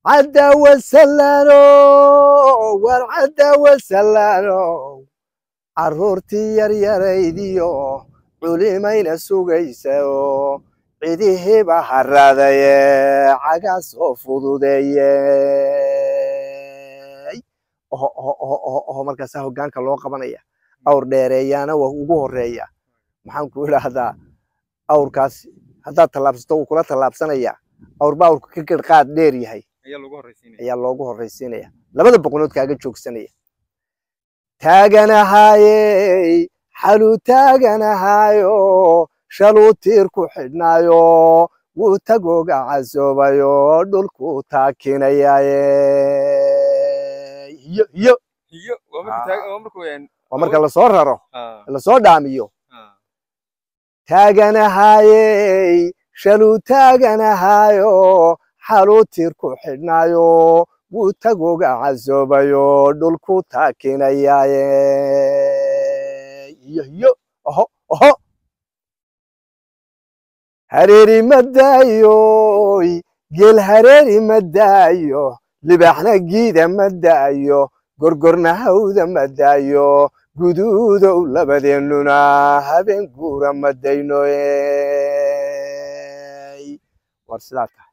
عدا وسلانو والعدا وسلانو عرورتي يريديو علمينا سوغيسو عيديه بحرادي عقاسو فضودي markaas hoggaanka loo qabanaya awr dheereeyana waa ugu horeeya maxaan ku ilaadaa awrkaas haddaad tallaabsato uu kula tallaabsanaya awrba awrku ka gadqaad dheer yahay ayaa loogu horreysiinaya labada boqonood kaaga joogsanaya taaganahaayey xaluu taaganahayo shaluu tiir ku xidhnaayo wuu tagooga casoobayo dhulkuu taakinayaaye waa marka lasoo raro lasoo dhaamiyo taaganahaayey shaluu taaganahayo xaluu tiir ku xidhnaayo wuu tagooga casoobayo dhulku taakinayaaye oho hareeri madaayoy geel hareeri madaayo libaxna giida madaayo gorgorna hawda madaayo guduudow labadeennuna habeen guura madaynoy war sidaa tahay